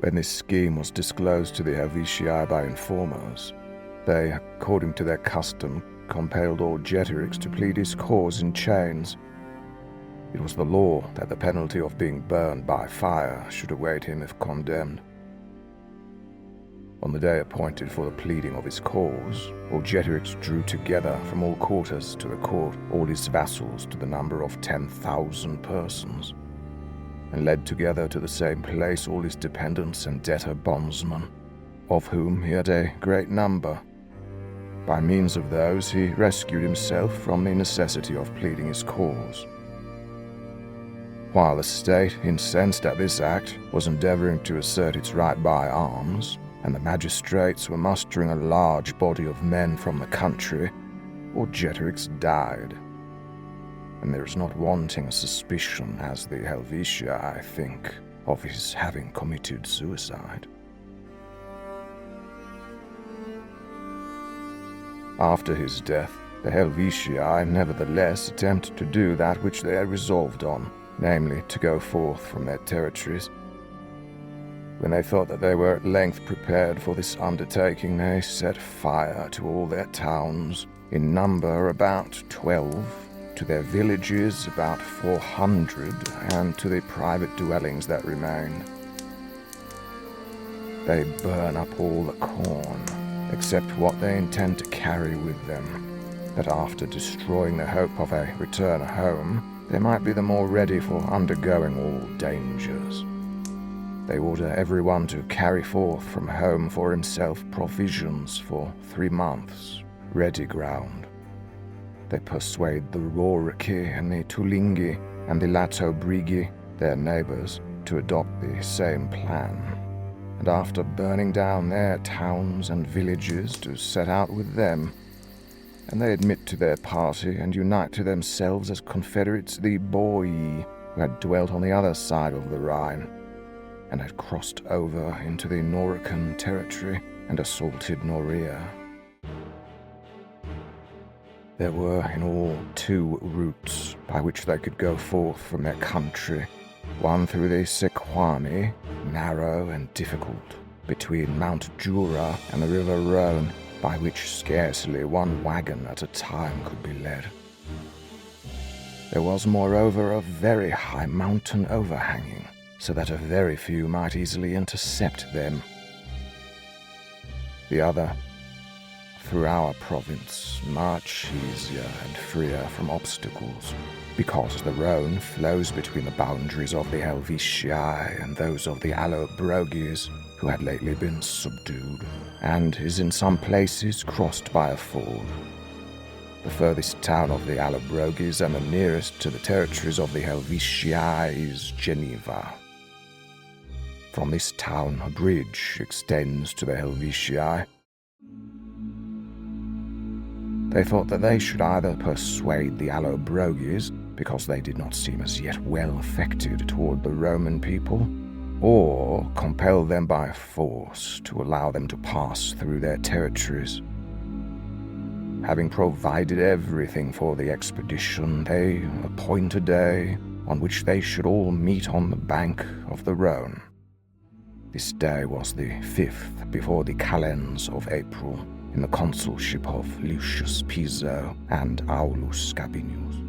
When this scheme was disclosed to the Helvetii by informers, they, according to their custom, compelled all Geterics to plead his cause in chains. It was the law that the penalty of being burned by fire should await him if condemned. On the day appointed for the pleading of his cause, all Geterics drew together from all quarters to the court all his vassals to the number of 10,000 persons, and led together to the same place all his dependents and debtor bondsmen, of whom he had a great number. By means of those he rescued himself from the necessity of pleading his cause. While the state, incensed at this act, was endeavouring to assert its right by arms, and the magistrates were mustering a large body of men from the country, all Geterics died. And there is not wanting a suspicion, as the Helvetii think, of his having committed suicide. After his death, the Helvetii nevertheless attempted to do that which they had resolved on, namely to go forth from their territories. When they thought that they were at length prepared for this undertaking, they set fire to all their towns, in number about 12, to their villages about 400, and to the private dwellings that remained. They burn up all the corn, except what they intend to carry with them, that after destroying the hope of a return home, they might be the more ready for undergoing all dangers. They order everyone to carry forth from home for himself provisions for 3 months, ready ground. They persuade the Rorici and the Tulingi and the Latobrigi, their neighbours, to adopt the same plan, and after burning down their towns and villages to set out with them. And they admit to their party and unite to themselves as confederates the Boii, who had dwelt on the other side of the Rhine, and had crossed over into the Norican territory and assaulted Noria. There were in all 2 routes by which they could go forth from their country, one through the Sequani, narrow and difficult, between Mount Jura and the river Rhone, by which scarcely 1 wagon at a time could be led. There was moreover a very high mountain overhanging, so that a very few might easily intercept them. The other, through our province, much easier and freer from obstacles, because the Rhone flows between the boundaries of the Helvetii and those of the Allobroges, who had lately been subdued, and is in some places crossed by a ford. The furthest town of the Allobroges and the nearest to the territories of the Helvetii is Geneva. From this town a bridge extends to the Helvetii. They thought that they should either persuade the Allobroges, because they did not seem as yet well affected toward the Roman people, or compel them by force to allow them to pass through their territories. Having provided everything for the expedition, they appoint a day on which they should all meet on the bank of the Rhone. This day was the 5th before the calends of April, in the consulship of Lucius Piso and Aulus Gabinius.